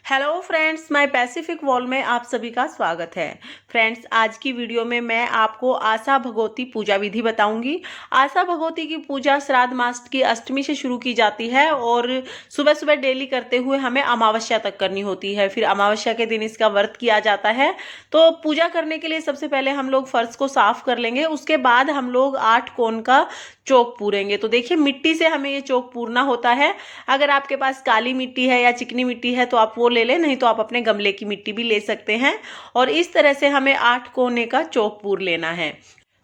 Hello friends, my Pacific wall में आप सभी का स्वागत है। फ्रेंड्स, आज की वीडियो में मैं आपको आशा भगवती पूजा विधि बताऊंगी। आशा भगवती की पूजा श्राद्ध मास की अष्टमी से शुरू की जाती है और सुबह सुबह डेली करते हुए हमें अमावस्या तक करनी होती है। फिर अमावस्या के दिन इसका व्रत किया जाता है। तो पूजा करने के लिए सबसे पहले हम लोग फर्श को साफ कर लेंगे। उसके बाद हम लोग 8 कोण का चौक पूरेंगे। तो देखिए, मिट्टी से हमें ये चौक पूरना होता है। अगर आपके पास काली मिट्टी है या चिकनी मिट्टी है तो आप वो ले लें, नहीं तो आप अपने गमले की मिट्टी भी ले सकते हैं। और इस तरह से हमें 8 कोने का चौक पूर लेना है।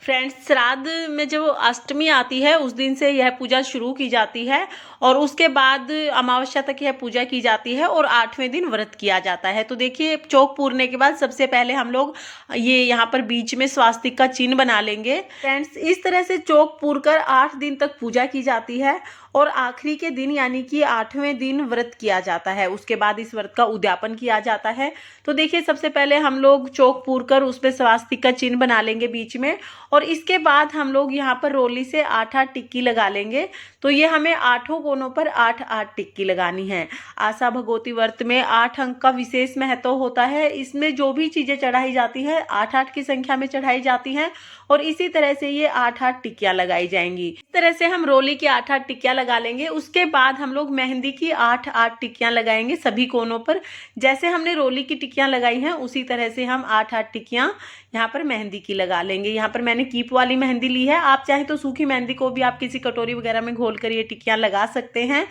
फ्रेंड्स, श्राद्ध में जो अष्टमी आती है उस दिन से यह पूजा शुरू की जाती है और उसके बाद अमावस्या तक यह पूजा की जाती है और 8वें दिन व्रत किया जाता है। तो देखिए, चौक पूरने के बाद सबसे पहले हम लोग ये यहाँ पर बीच में स्वास्तिक का चिन्ह बना लेंगे। फ्रेंड्स, इस तरह से चौक पूर कर 8 दिन तक पूजा की जाती है और आखिरी के दिन यानी कि 8वें दिन व्रत किया जाता है। उसके बाद इस व्रत का उद्यापन किया जाता है। तो देखिए, सबसे पहले हम लोग चौक पूर कर उस पर स्वास्तिक का चिन्ह बना लेंगे बीच में और इसके बाद हम लोग यहाँ पर रोली से 8-8 टिक्की लगा लेंगे। तो ये हमें 8 कोनों पर 8-8 टिक्की लगानी है। आशा भगवती व्रत में 8 अंक का विशेष महत्व होता है। इसमें जो भी चीजें चढ़ाई जाती है 8-8 की संख्या में चढ़ाई जाती हैं और इसी तरह से ये 8-8 टिक्कियां लगाई जाएंगी। इस तरह से हम रोली की 8-8 टिक्कियां लगा लेंगे। उसके बाद हम लोग मेहंदी की 8-8 टिक्कियां लगाएंगे सभी कोनों पर। जैसे हमने रोली की टिक्कियां लगाई हैं उसी तरह से हम 8-8 टिक्कियां यहाँ पर मेहंदी की लगा लेंगे। यहाँ पर मैंने कीप वाली मेहंदी ली है। आप चाहे तो सूखी मेहंदी को भी आप किसी कटोरी वगैरह में घोल कर ये टिक्कियां लगा सकते हैं।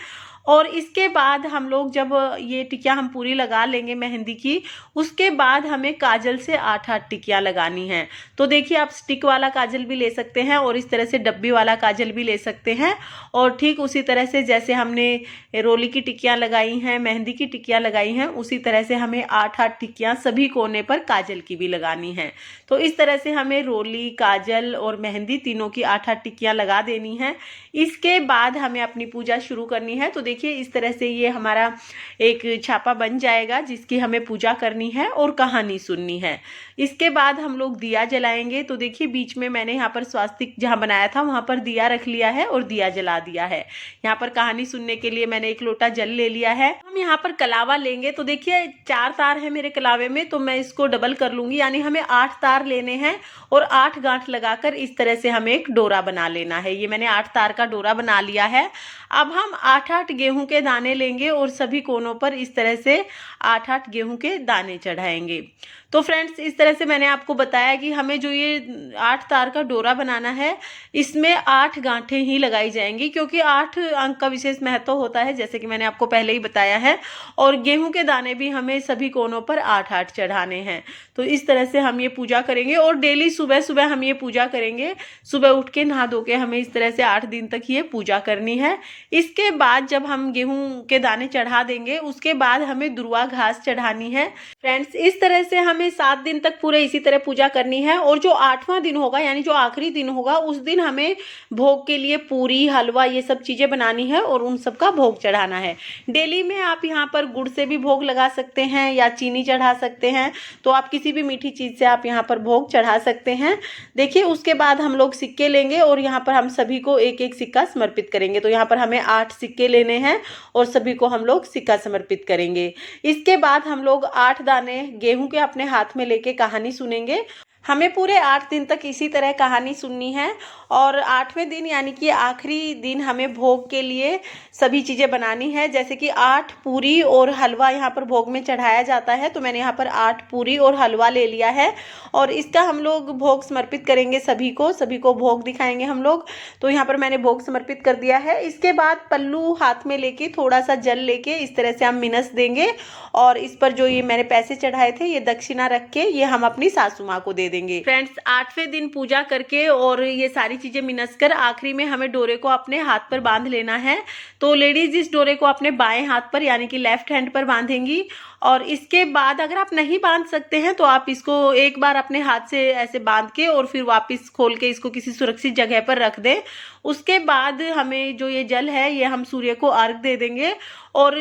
और इसके बाद हम लोग जब ये टिक्कियां हम पूरी लगा लेंगे मेहंदी की, उसके बाद हमें काजल से 8-8 टिक्कियां लगानी हैं। तो देखिए, आप स्टिक वाला काजल भी ले सकते हैं और इस तरह से डब्बी वाला काजल भी ले सकते हैं। और ठीक उसी तरह से जैसे हमने रोली की टिक्कियां लगाई हैं, मेहंदी की टिक्कियां लगाई हैं, उसी तरह से हमें 8-8 टिक्कियां सभी कोने पर काजल की भी लगानी है। तो इस तरह से हमें रोली, काजल और मेहंदी तीनों की 8-8 टिक्कियां लगा देनी है। इसके बाद हमें अपनी पूजा शुरू करनी है। तो देखिए, इस तरह से ये हमारा एक छापा बन जाएगा जिसकी हमें पूजा करनी है और कहानी सुननी है। इसके बाद हम लोग दिया जलाएंगे। तो देखिए, बीच में मैंने यहाँ पर स्वास्तिक जहाँ बनाया था वहाँ पर दिया रख लिया है और दिया जला दिया है। यहाँ पर कहानी सुनने के लिए मैंने 1 लोटा जल ले लिया है। हम यहाँ पर कलावा लेंगे। तो देखिए, 4 तार है मेरे कलावे में, तो मैं इसको डबल कर लूंगी, यानी हमें 8 तार लेने हैं और 8 गांठ लगाकर इस तरह से हमें एक डोरा बना लेना है। ये मैंने 8 तार का डोरा बना लिया है। अब हम 8-8 गेहूं के दाने लेंगे और सभी कोनों पर इस तरह से 8-8 गेहूं के दाने चढ़ाएंगे। तो फ्रेंड्स, इस तरह से मैंने आपको बताया कि हमें जो ये 8 तार का डोरा बनाना है इसमें 8 गांठें ही लगाई जाएंगी, क्योंकि 8 अंक का विशेष महत्व होता है, जैसे कि मैंने आपको पहले ही बताया है। और गेहूं के दाने भी हमें सभी कोनों पर 8-8 चढ़ाने हैं। तो इस तरह से हम ये पूजा करेंगे और डेली सुबह सुबह हम ये पूजा करेंगे। सुबह उठ के नहा धो के हमें इस तरह से 8 दिन तक ये पूजा करनी है। इसके बाद जब हम गेहूं के दाने चढ़ा देंगे उसके बाद हमें दुर्वा घास चढ़ानी है। फ्रेंड्स, इस तरह से हमें 7 दिन तक पूरे इसी तरह पूजा करनी है। और जो 8वां दिन होगा यानी जो आखिरी दिन होगा उस दिन हमें भोग के लिए पूरी, हलवा, ये सब चीजें बनानी है और उन सब का भोग चढ़ाना है। डेली में आप यहाँ पर गुड़ से भी भोग लगा सकते हैं या चीनी चढ़ा सकते हैं। तो आप किसी भी मीठी चीज से आप यहाँ पर भोग चढ़ा सकते हैं। देखिए, उसके बाद हम लोग सिक्के लेंगे और यहाँ पर हम सभी को 1-1 सिक्का समर्पित करेंगे। तो यहाँ पर हमें 8 सिक्के लेने हैं और सभी को हम लोग सिक्का समर्पित करेंगे। इसके बाद हम लोग 8 दाने गेहूं के अपने हाथ में लेके कहानी सुनेंगे। हमें पूरे 8 दिन तक इसी तरह कहानी सुननी है और 8वें दिन यानी कि आखिरी दिन हमें भोग के लिए सभी चीज़ें बनानी है। जैसे कि 8 पूरी और हलवा यहाँ पर भोग में चढ़ाया जाता है। तो मैंने यहाँ पर 8 पूरी और हलवा ले लिया है और इसका हम लोग भोग समर्पित करेंगे सभी को भोग दिखाएंगे हम लोग। तो यहाँ पर मैंने भोग समर्पित कर दिया है। इसके बाद पल्लू हाथ में लेके थोड़ा सा जल लेके इस तरह से हम मिनस देंगे और इस पर जो ये मैंने पैसे चढ़ाए थे ये दक्षिणा रख के ये हम अपनी सासू माँ को दे देंगे। फ्रेंड्स, 8वें दिन पूजा करके और ये सारी चीजें मिनस कर आखिरी में हमें डोरे को अपने हाथ पर बांध लेना है। तो लेडीज इस डोरे को अपने बाएं हाथ पर यानी कि लेफ्ट हैंड पर बांधेंगी और इसके बाद अगर आप नहीं बांध सकते हैं तो आप इसको एक बार अपने हाथ से ऐसे बांध के और फिर वापस खोल के इसको किसी सुरक्षित जगह पर रख दें। उसके बाद हमें जो ये जल है ये हम सूर्य को अर्घ दे देंगे। और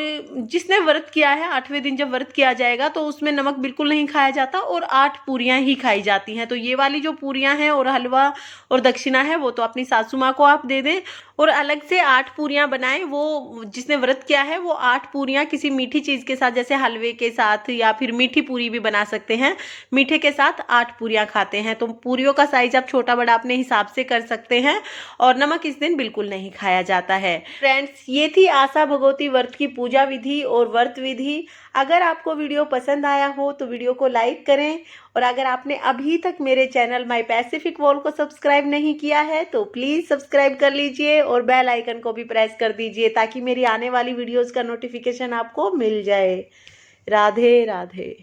जिसने व्रत किया है 8वें दिन जब व्रत किया जाएगा तो उसमें नमक बिल्कुल नहीं खाया जाता और 8 पूरियां ही खाई जाती जाती हैं। तो ये वाली जो पूरियां हैं और हलवा और दक्षिणा है वो तो अपनी सासू माँ को आप दे दें, और अलग से 8 पूरियां बनाएं। वो जिसने व्रत किया है वो 8 पूरियां किसी मीठी चीज के साथ, जैसे हलवे के साथ, या फिर मीठी पूरी भी बना सकते हैं। मीठे के साथ 8 पूरियां खाते हैं, तो पूरियों का साइज आप छोटा बड़ा अपने हिसाब से कर सकते हैं। और नमक इस दिन बिल्कुल नहीं खाया जाता है। फ्रेंड्स, ये थी आशा भगवती व्रत की पूजा विधि और व्रत विधि। अगर आपको वीडियो पसंद आया हो तो वीडियो को लाइक करें, और अगर आपने अभी तक मेरे चैनल माई पैसिफिक वॉल को सब्सक्राइब नहीं किया है तो प्लीज़ सब्सक्राइब कर लीजिए और बेल आइकन को भी प्रेस कर दीजिए, ताकि मेरी आने वाली वीडियोस का नोटिफिकेशन आपको मिल जाए। राधे राधे।